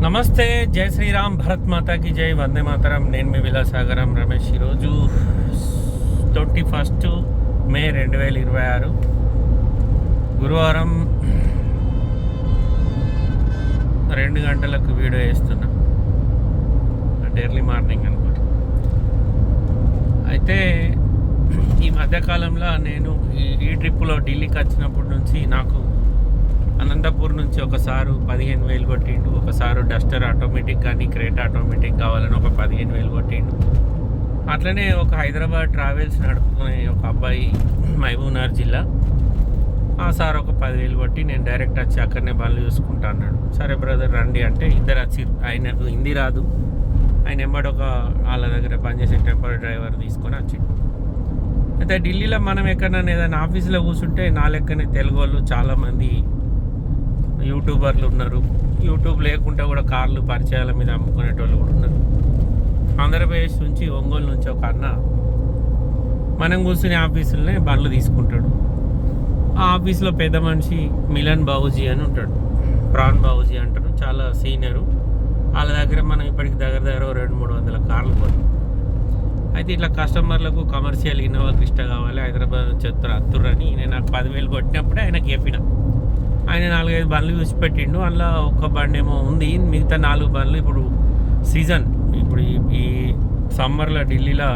నమస్తే, జై శ్రీరామ్, భరత్ మాతాకి జై, వందే మాతరం. నేను మీ విలాసాగరం రమేష్. ఈరోజు 21 మే 2026 గురువారం 2 గంటలకు వీడియో వేస్తున్నా. అంటే ఎర్లీ మార్నింగ్ అనుకోండి. అయితే ఈ మధ్యకాలంలో నేను ఈ ట్రిప్పులో ఢిల్లీకి వచ్చినప్పటి నుంచి నాకు అనంతపూర్ నుంచి ఒకసారి 15,000 కొట్టిండు, ఒకసారి డస్టర్ ఆటోమేటిక్ కానీ క్రేట్ ఆటోమేటిక్ కావాలని ఒక 15,000 కొట్టిండు. అట్లనే ఒక హైదరాబాద్ ట్రావెల్స్ నడుపుకునే ఒక అబ్బాయి మహబూబ్నగర్ జిల్లా, ఆ సార్ ఒక 10,000 కొట్టి నేను డైరెక్ట్ వచ్చి అక్కడనే బండ్లు చూసుకుంటా అన్నాడు. సరే బ్రదర్ రండి అంటే ఇద్దరు వచ్చి, ఆయనకు హిందీ రాదు, ఆయన ఎంబడి ఒక వాళ్ళ దగ్గర పనిచేసే టెంపరీ డ్రైవర్ తీసుకొని వచ్చిండు. అయితే ఢిల్లీలో మనం ఎక్కడైనా ఏదైనా ఆఫీసులో కూర్చుంటే నా లెక్కనే తెలుగు వాళ్ళు చాలామంది యూట్యూబర్లు ఉన్నారు. యూట్యూబ్ లేకుండా కూడా కార్లు పరిచయాల మీద అమ్ముకునేటోళ్ళు కూడా ఉన్నారు. ఆంధ్రప్రదేశ్ నుంచి, ఒంగోలు నుంచి ఒక అన్న మనం కూర్చునే ఆఫీసులనే బండ్లు తీసుకుంటాడు. ఆ ఆఫీస్లో పెద్ద మనిషి మిలన్ బాబుజీ అని ఉంటాడు, ప్రాణ్ బాబుజీ అంటారు, చాలా సీనియరు. వాళ్ళ దగ్గర మనం ఇప్పటికి దగ్గర 200-300 కార్లు పోయి. అయితే ఇట్లా కస్టమర్లకు కమర్షియల్ ఇన్నోవా క్రిస్టా కావాలి, హైదరాబాద్ నుంచి అత్తుర్రని నేను నాకు 10,000 కొట్టినప్పుడే ఆయనకి చెప్పిన. ఆయన 4-5 బండ్లు చూసి పెట్టిండు. అందులో ఒక్క బండి ఏమో ఉంది, మిగతా 4 బండ్లు ఇప్పుడు సీజన్, ఇప్పుడు ఈ సమ్మర్లో ఢిల్లీలో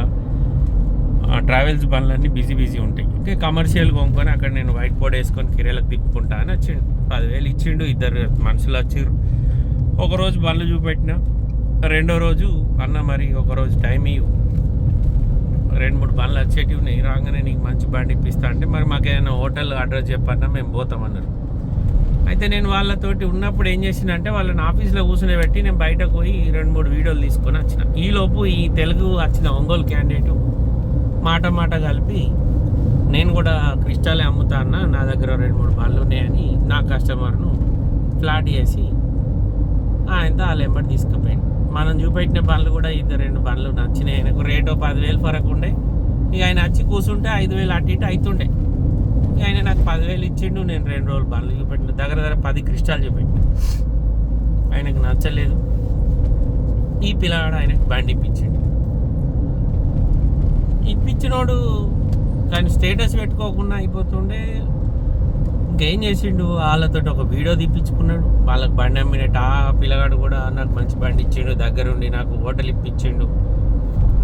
ట్రావెల్స్ బండ్లన్నీ బిజీ ఉంటాయి. ఇంకా కమర్షియల్ కొనుక్కొని అక్కడ నేను వైట్ బోర్డ్ వేసుకొని కిరాయిలకు తిప్పుకుంటా అని వచ్చిండు. 10,000 ఇచ్చిండు. ఇద్దరు మనుషులు వచ్చిర్రు. ఒకరోజు బండ్లు చూపెట్టిన, రెండో రోజు అన్న మరి ఒకరోజు టైం ఇవ్వు, 2-3 బండ్లు వచ్చేటివి ఉన్నాయి, రాగానే నీకు మంచి బండి ఇప్పిస్తా అంటే మరి మాకేమైనా హోటల్ అడ్రస్ చెప్పన్నా మేము పోతామన్నారు. అయితే నేను వాళ్ళతోటి ఉన్నప్పుడు ఏం చేసినంటే వాళ్ళని ఆఫీస్లో కూర్చుని పెట్టి నేను బయటకు పోయి 2-3 వీడియోలు తీసుకొని వచ్చిన. ఈలోపు ఈ తెలుగు వచ్చిన ఒంగోలు క్యాండిడేటు మాట కలిపి నేను కూడా క్రిస్టాలే అమ్ముతా అన్న, నా దగ్గర 2-3 బండ్లు ఉన్నాయని నా కస్టమర్ను ఫ్లాట్ చేసి ఆయనతో వాళ్ళు ఎంబడి తీసుకుపోయాను. మనం చూపెట్టిన బండ్లు కూడా 2 బండ్లు నచ్చినాయి. ఆయనకు రేటు 10,000 ఫరక్ ఉండే. ఇక ఆయన వచ్చి కూర్చుంటే 5,000 అటు ఇటు అవుతుండే. ఆయన నాకు 10,000 ఇచ్చిండు. నేను 2 రోజులు బండ్లు చూపెట్టిన, దగ్గర 10 క్రిస్టాలు చూపెట్టిన. ఆయనకు నచ్చలేదు. ఈ పిల్లగాడు ఆయనకు బండి ఇప్పించినోడు కానీ స్టేటస్ పెట్టుకోకుండా అయిపోతుండే. ఇంకేం చేసిండు, వాళ్ళతో ఒక వీడియో తీపించుకున్నాడు. వాళ్ళకి బండి అమ్మినట్టు ఆ పిల్లగాడు కూడా నాకు మంచి బండి ఇచ్చిండు, దగ్గరుండి నాకు హోటల్ ఇప్పించిండు,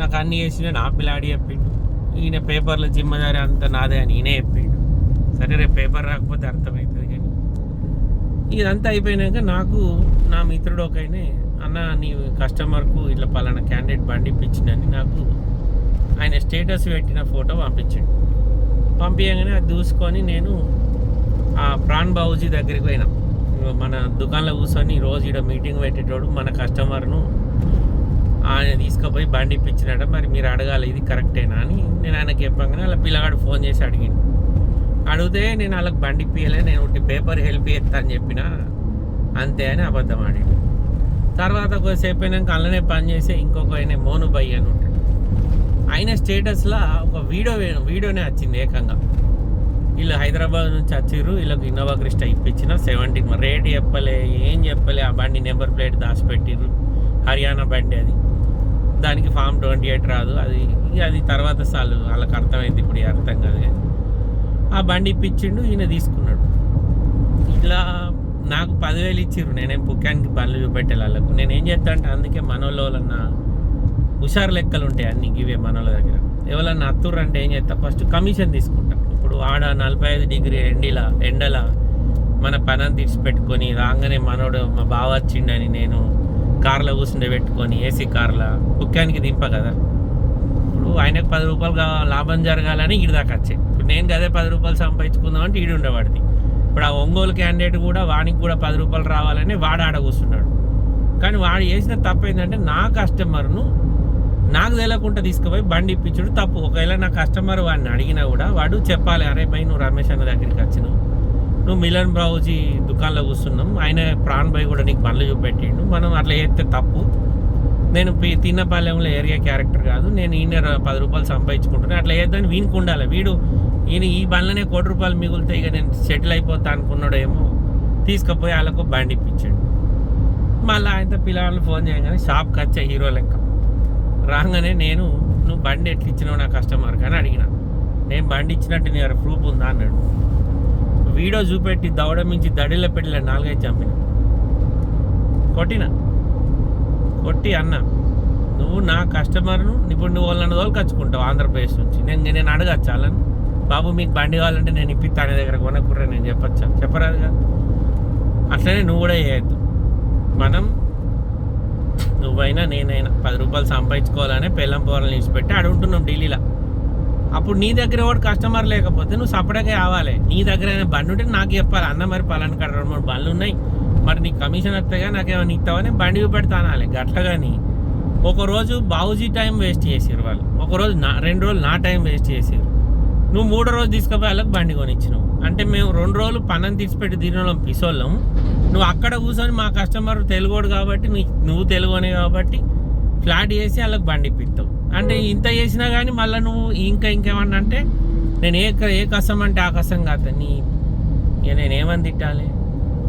నాకు అన్నీ చేసిండు, నా పిల్లాడి చెప్పిండు. ఈయన పేపర్ల జిమ్మదారి అంతా నాదే అని ఈయనే చెప్పిండు. సరే రేపు పేపర్ రాకపోతే అర్థమవుతుంది. కానీ ఇదంతా అయిపోయినాక నాకు నా మిత్రుడు ఒక అన్న నీ కస్టమర్కు ఇట్లా పలానా క్యాండిడేట్ బండి ఇప్పించిందని నాకు ఆయన స్టేటస్ పెట్టిన ఫోటో పంపించగానే అది చూసుకొని నేను ఆ ప్రాణ్ బాబుజీ దగ్గరికి పోయినా. మన దుకాణంలో కూర్చొని రోజు ఇక్కడ మీటింగ్ పెట్టేటోడు మన కస్టమర్ను ఆయన తీసుకుపోయి బండి ఇప్పించినట్ట, మరి మీరు అడగాలి ఇది కరెక్టేనా అని నేను ఆయనకి చెప్పగానే వాళ్ళ పిల్లగాడు ఫోన్ చేసి అడిగితే నేను వాళ్ళకి బండి ఇప్పియలే, నేను ఒకటి పేపర్ హెల్ప్ చేస్తా అని చెప్పిన, అంతే అని అబద్ధం ఆడిండు. తర్వాత కొద్దిసేపు అయినాక అలానే పనిచేసే ఇంకొక ఆయన మోను బై అని ఉంటాడు. ఆయన స్టేటస్లో ఒక వీడియోనే వచ్చింది ఏకంగా. వీళ్ళు హైదరాబాద్ నుంచి వచ్చిర్రు, వీళ్ళకి ఇన్నోవా క్రిస్టా ఇప్పించిన 17 రేట్ చెప్పలే, ఏం చెప్పలే. ఆ బండి నెంబర్ ప్లేట్ దాచిపెట్టిర్రు, హర్యానా బండి అది, దానికి ఫామ్ 28 రాదు. అది తర్వాత సార్లు వాళ్ళకి అర్థమైంది, ఇప్పుడు అర్థం కాదు. కానీ ఆ బండి ఇప్పించిండు, ఈయన తీసుకున్నాడు. ఇట్లా నాకు 10,000 ఇచ్చిర్రు. నేనేం పుక్కానికి బండ్లు చూపెట్టాలి వాళ్ళకు. నేనేం చేస్తా అంటే అందుకే మనోళ్ళన్నా హుషారు లెక్కలు ఉంటాయి అన్నీ ఇవే మనోళ్ళ దగ్గర. ఎవరన్నా అత్తుర్రు అంటే ఏం చేస్తా, ఫస్ట్ కమిషన్ తీసుకుంటా. ఇప్పుడు ఆడ 45 డిగ్రీ ఎండల మన పని తీర్చి పెట్టుకొని రాగానే మనోడు మా బావ వచ్చిండని నేను కార్లో కూర్చుండే పెట్టుకొని ఏసీ కార్లో పుక్కానికి దింప కదా. ఇప్పుడు ఆయనకు 10 రూపాయలు లాభం జరగాలని ఈడు దాకా వచ్చాయి. ఇప్పుడు నేను అదే 10 రూపాయలు సంపాదించుకుందామంటే ఈడు ఉండేవాడిది. ఇప్పుడు ఆ ఒంగోలు క్యాండిడేట్ కూడా వానికి కూడా 10 రూపాయలు రావాలని వాడు ఆడ కూర్చున్నాడు. కానీ వాడు చేసిన తప్పు ఏంటంటే నా కస్టమర్ను నాకు తెలియకుండా తీసుకుపోయి బండి ఇప్పించుడు తప్పు. ఒకవేళ నా కస్టమర్ వాడిని అడిగినా కూడా వాడు చెప్పాలి, అరే భయ్ నువ్వు రమేష్ అన్న దగ్గరికి వచ్చినావు, నువ్వు మిలన్ బాబుజీ దుకాణంలో కూర్చున్నాం, ఆయన ప్రాణ్ భయ్ కూడా నీకు బండ్లు చూపెట్టిండు, మనం అట్లా చేస్తే తప్పు. నేను తిన్నపాలెంలో ఏరియా క్యారెక్టర్ కాదు, నేను ఈయన 10 రూపాయలు సంపాదించుకుంటున్నాను, అట్లా చేద్దామని వీనికి ఉండాలి. ఈయన ఈ బండ్లనే ₹1,00,00,000 మిగులుతాయి, ఇక నేను సెటిల్ అయిపోతా అనుకున్నాడు ఏమో, తీసుకుపోయి వాళ్ళకు బండి ఇప్పించాడు. మళ్ళీ ఆయనతో పిల్లలు ఫోన్ చేయగానే షాప్కి వచ్చా హీరో లెక్క రాగానే నువ్వు బండి ఎట్లా ఇచ్చినావు నా కస్టమర్కి అని అడిగిన. నేను బండి ఇచ్చినట్టు నీ ప్రూఫ్ ఉందా అన్నాడు. వీడియో చూపెట్టి దవడ మించి దడిలో పెట్టి 4-5 చంపిన కొట్టి అన్న నువ్వు నా కస్టమర్ను ఇప్పుడు నువ్వు వాళ్ళని తోలుకొచ్చుకుంటావు ఆంధ్రప్రదేశ్ నుంచి. నేను అడగచ్చు వాళ్ళని, బాబు మీకు బండి కావాలంటే నేను ఇప్పిస్తా అనే దగ్గర కొనకుర్రా నేను చెప్పచ్చా? చెప్పరాదు కదా. అట్లనే నువ్వు కూడా చేయొద్దు. నువ్వైనా నేనైనా 10 రూపాయలు సంపాదించుకోవాలనే పెళ్ళం పోవాలని నిలిచిపెట్టి అడుగుతున్నాం ఢిల్లీలో. అప్పుడు నీ దగ్గర ఒకటి కస్టమర్ లేకపోతే నువ్వు సపరేట్గా కావాలి. నీ దగ్గర అయినా బండి ఉంటే నాకు చెప్పాలి, అన్న మరి పలానా కాడ 2-3 బండ్లు ఉన్నాయి, మరి నీకు కమిషన్ వస్తాయిగా నాకేమైనా ఇస్తావని బండి చూపెడతానాలి. గట్ల కానీ ఒకరోజు బావుజీ టైం వేస్ట్ చేసారు వాళ్ళు, ఒకరోజు 2 రోజులు నా టైం వేస్ట్ చేసారు. నువ్వు 3వ రోజు తీసుకుపోయి వాళ్ళకి బండి కొనిచ్చినావు. అంటే మేము 2 రోజులు పన్నం తీసిపెట్టి తిరిగిన పిసోళ్ళం. నువ్వు అక్కడ కూర్చొని మా కస్టమర్ తెలుగోడు కాబట్టి నువ్వు తెలుగునే కాబట్టి ఫ్లాట్ చేసి వాళ్ళకి బండి ఇప్పిస్తావు. అంటే ఇంత చేసినా కానీ మళ్ళీ నువ్వు ఇంకేమన్నా అంటే నేను ఏ కష్టం అంటే ఆ కష్టం కాదు నేనేమని తిట్టాలి.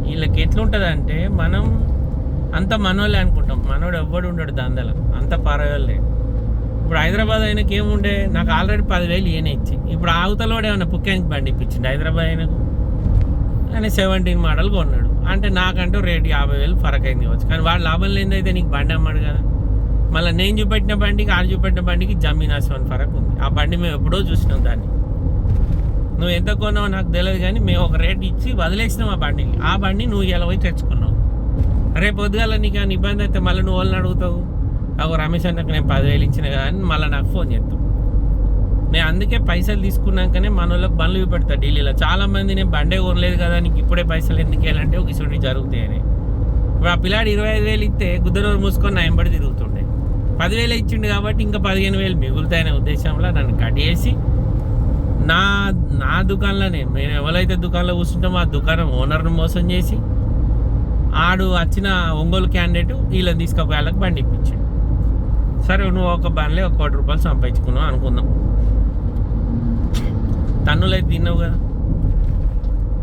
వీళ్ళకి ఎట్లుంటుంది అంటే మనం అంత మనోళ్ళే అనుకుంటాం, మనోడు ఎవ్వడు ఉండడు దందల, అంత పరవాళ్ళే. ఇప్పుడు హైదరాబాద్ ఆయనకి ఏముండే, నాకు ఆల్రెడీ 10,000 ఈయన ఇచ్చి, ఇప్పుడు అవతలోడు ఏమన్నా పుక్కానికి బండి ఇప్పించింది హైదరాబాద్ ఆయనకు. ఆయన 17 మోడల్ కొన్నాడు అంటే నాకంటూ రేటు 50,000 ఫరక్ అయింది కావచ్చు. కానీ వాడు లాభం లేనిదైతే నీకు బండి అమ్మాడు కదా. మళ్ళీ నేను చూపెట్టిన బండికి ఆడు చూపెట్టిన బండికి జమీన్ ఆస్మాన్ ఫరక్ ఉంది. ఆ బండి మేము ఎప్పుడో చూసినాం దాన్ని. నువ్వు ఎంత కొన్నావో నాకు తెలియదు కానీ మేము ఒక రేట్ ఇచ్చి వదిలేసినాం ఆ బండిని. ఆ బండి నువ్వు ఇలా పోయి తెచ్చుకున్నావు. రేపు పొద్దుగాల నీకు ఏమైనా ఇబ్బంది అయితే మళ్ళీ నువ్వు వాళ్ళని అడుగుతావు, రమేష్ అన్నకు నేను 10,000 ఇచ్చిన కదా అని మళ్ళీ నాకు ఫోన్ చేస్తావు. నేను అందుకే పైసలు తీసుకున్నాకనే మన వాళ్ళకి బండ్లు చూపెడతా ఢిల్లీలో. చాలామంది నేను బండే కొనలేదు కదా నీకు ఇప్పుడే పైసలు ఎందుకు వెళ్ళాలంటే ఒక ఇసుడి జరుగుతాయని. ఇప్పుడు ఆ పిల్లాడు 25,000 ఇస్తే గుద్దనూరు మూసుకొని నా ఎంబడి తిరుగుతుండే. 10,000 ఇచ్చిండు కాబట్టి ఇంకా 15,000 మిగులుతాయనే ఉద్దేశంలో నన్ను కట్ చేసి నా దుకాణంలోనే మేము ఎవరైతే దుకాణంలో కూర్చుంటామో ఆ దుకాణం ఓనర్ను మోసం చేసి ఆడు వచ్చిన ఒంగోలు క్యాండిడేట్ వీళ్ళని తీసుకుపోయి వాళ్ళకి బండి ఇప్పించాడు. సరే నువ్వు ఒక బండ్లే 1 కోటి రూపాయలు సంపాదించుకున్నావు అనుకుందాం. తన్నులైతే తిన్నావు కదా,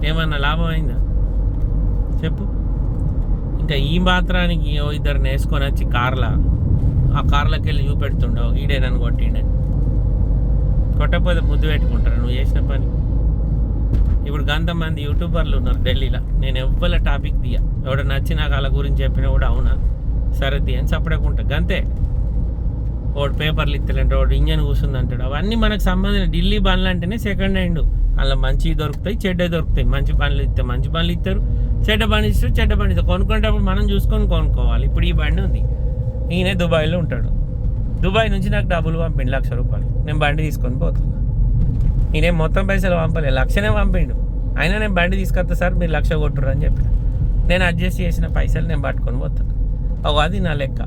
ఏమన్నా లాభం అయిందా చెప్పు? ఇంకా ఈ మాత్రానికి 2 వేసుకొని వచ్చి ఆ కార్లోకి వెళ్ళి చూపెడుతుండవు ఈడే నన్ను కొట్టిండని. కొట్టకపోతే ముద్దు పెట్టుకుంటారు నువ్వు చేసిన పని. ఇప్పుడు గంతమంది యూట్యూబర్లు ఉన్నారు ఢిల్లీలో. నేను ఎవ్వల టాపిక్ దియా, ఎవడ నచ్చి నాకు వాళ్ళ గురించి చెప్పినా కూడా అవునా సరే ది అని చెప్పడకుంటా గంతే. ఒకటి పేపర్లు ఇస్తలేంటే ఒకటి ఇంజన్ కూర్చుంది అంటాడు. అవన్నీ మనకు సంబంధించిన ఢిల్లీ బండ్లు అంటేనే సెకండ్ హ్యాండ్. అలా మంచివి దొరుకుతాయి, చెడ్డ దొరుకుతాయి. మంచి బండ్లు ఇస్తే మంచి బండ్లు ఇస్తారు, చెడ్డ బండి ఇస్తారు చెడ్డ బండి ఇస్తారు. కొనుక్కునేటప్పుడు మనం చూసుకొని కొనుక్కోవాలి. ఇప్పుడు ఈ బండి ఉంది, ఈయన దుబాయ్లో ఉంటాడు. దుబాయ్ నుంచి నాకు డబ్బులు పంపిండు 1,00,000 రూపాయలు. నేను బండి తీసుకొని పోతున్నా. నేనేం మొత్తం పైసలు పంపలేదు, 1,00,000 పంపిండు. అయినా నేను బండి తీసుకొస్తా సార్ మీరు 1,00,000 కొట్టురు అని చెప్పిన. నేను అడ్జస్ట్ చేసిన పైసలు నేను పట్టుకొని పోతున్నా. అది నా లెక్క.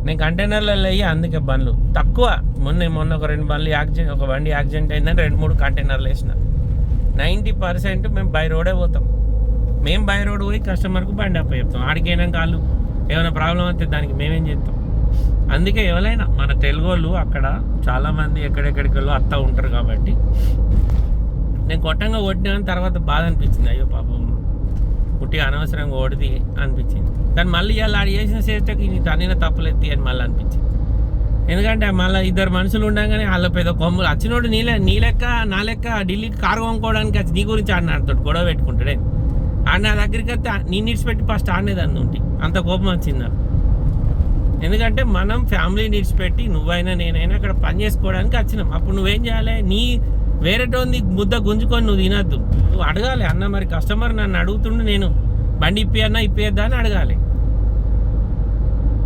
నేను కంటైనర్లలో అయ్యి అందుకే బండ్లు తక్కువ. మొన్న ఒక 2 బండ్లు ఒక బండి యాక్సిడెంట్ అయిందని 2-3 కంటైనర్లు వేసిన. 90% మేము బై రోడే పోతాం. మేము బై రోడ్ పోయి కస్టమర్కు బండి అప్ప చెప్తాం. ఆడికైనా వాళ్ళు ఏమైనా ప్రాబ్లం అయితే దానికి మేమేం చేస్తాం. అందుకే ఎవరైనా మన తెలుగు వాళ్ళు అక్కడ చాలామంది ఎక్కడెక్కడికి వెళ్ళో అత్త ఉంటారు కాబట్టి నేను కొట్టిన తర్వాత బాధ అనిపించింది. అయ్యో పాపం పుట్టిగా అనవసరంగా ఓడిది అనిపించింది. కానీ మళ్ళీ ఇలా ఆడు చేసిన చేస్తకి నీ తనైనా తప్పులెత్తి అని మళ్ళీ అనిపించింది. ఎందుకంటే మళ్ళీ 2 మనుషులు ఉండగానే వాళ్ళ పెద్ద కొమ్ములు వచ్చినోడు నీ లెక్క నా లెక్క ఢిల్లీకి కారు కొనుక్కోవడానికి వచ్చి నీ గురించి ఆడినాడుతాడు, గొడవ పెట్టుకుంటాడే. ఆడ నా దగ్గరికి వస్తే నీ నీడ్స్ పెట్టి ఫస్ట్ ఆడనేదాన్ని ఉంటే అంత కోపం వచ్చింది నాకు. ఎందుకంటే మనం ఫ్యామిలీ నీడ్స్ పెట్టి నువ్వైనా నేనైనా అక్కడ పని చేసుకోవడానికి వచ్చినాం. అప్పుడు నువ్వేం చేయాలి, వేరేటోంది ముద్ద గుంజుకొని నువ్వు తినద్దు. నువ్వు అడగాలి, అన్న మరి కస్టమర్ నన్ను అడుగుతుండే నేను బండి ఇప్పియద్దా అని అడగాలి.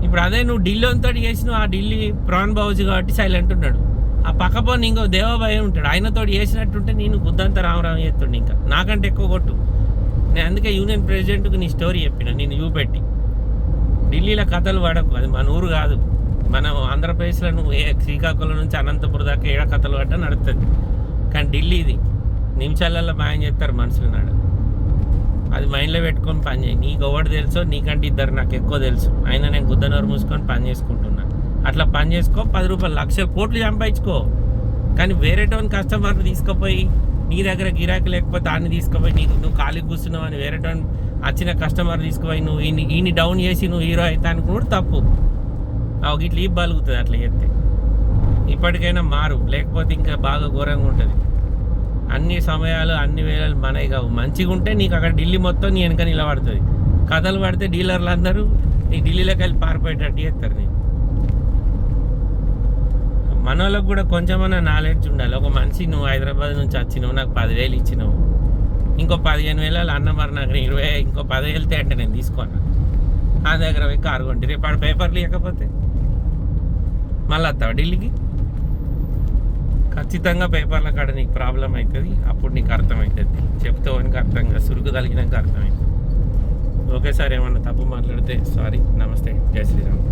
ఇప్పుడు అదే నువ్వు ఢిల్లీ అంతా చేసినావు. ఆ ఢిల్లీ ప్రాన్ బావుజీ కాబట్టి సైలెంట్ ఉన్నాడు. ఆ పక్కపోని ఇంకో దేవాబాయి ఉంటాడు, ఆయనతో చేసినట్టుంటే నేను గుద్దంతా రామరామ చేస్తుండే. ఇంకా నాకంటే ఎక్కువ కొట్టు. నేను అందుకే యూనియన్ ప్రెసిడెంట్కి నీ స్టోరీ చెప్పిన, నేను చూపెట్టి. ఢిల్లీలో కథలు పడకు, అది మన ఊరు కాదు. మనం ఆంధ్రప్రదేశ్లో నువ్వు శ్రీకాకుళం నుంచి అనంతపురం దాకా ఏడ కథలు పడ్డా నడుస్తుంది. కానీ ఢిల్లీది నిమిషాలలో మాయం చేస్తారు మనుషులు నాడు. అది మైండ్లో పెట్టుకొని పని చేయి. నీకు ఎవరు తెలుసో నీకంటే 2 నాకు ఎక్కువ తెలుసు. అయినా నేను గుద్దనోరు మూసుకొని పని చేసుకుంటున్నాను. అట్లా పని చేసుకో, 10 రూపాయలు 1,00,000 కోట్లు సంపాదించుకో. కానీ వేరేటోని కస్టమర్ని తీసుకుపోయి నీ దగ్గర గిరాకీ లేకపోతే ఆడిని తీసుకుపోయి నువ్వు ఖాళీ కూర్చున్నావు అని వేరేటోని వచ్చిన కస్టమర్ తీసుకుపోయి నువ్వు ఈయన్ని డౌన్ చేసి నువ్వు హీరో అవుతా అనుకున్నాడు తప్పు. ఇట్లా ఈ బలుగుతుంది అట్లా చెప్తే. ఇప్పటికైనా మారు, లేకపోతే ఇంకా బాగా ఘోరంగా ఉంటుంది. అన్ని సమయాలు అన్ని వేళలు మనవి కావు. మంచిగా ఉంటే నీకు అక్కడ ఢిల్లీ మొత్తం నీ వెనక నిలబడుతుంది. కథలు పడితే డీలర్లు అందరూ నీ ఢిల్లీలోకి వెళ్ళి పారిపోయేటట్టు చేస్తారు. నేను మన వాళ్ళకి కూడా కొంచెమన్నా నాలెడ్జ్ ఉండాలి. ఒక మనిషి నువ్వు హైదరాబాద్ నుంచి వచ్చినావు, నాకు 10,000 ఇచ్చినావు, ఇంకో 15,000 అన్న మరి నాకు 20, ఇంకో 10,000 అంటే నేను తీసుకోను. ఆ దగ్గర పోయి కారు కొంటే రేపు ఆడ పేపర్లు ఇవ్వకపోతే మళ్ళీ వస్తావు ఢిల్లీకి. ఖచ్చితంగా పేపర్ల కాడ నీకు ప్రాబ్లం అవుతుంది. అప్పుడు నీకు అర్థమవుతుంది. చెప్తావనికి అర్థంగా సురుకు తగినాక అర్థమవుతుంది. ఓకే సార్, ఏమన్నా తప్పు మాట్లాడితే సారీ. నమస్తే, జై శ్రీరామ్.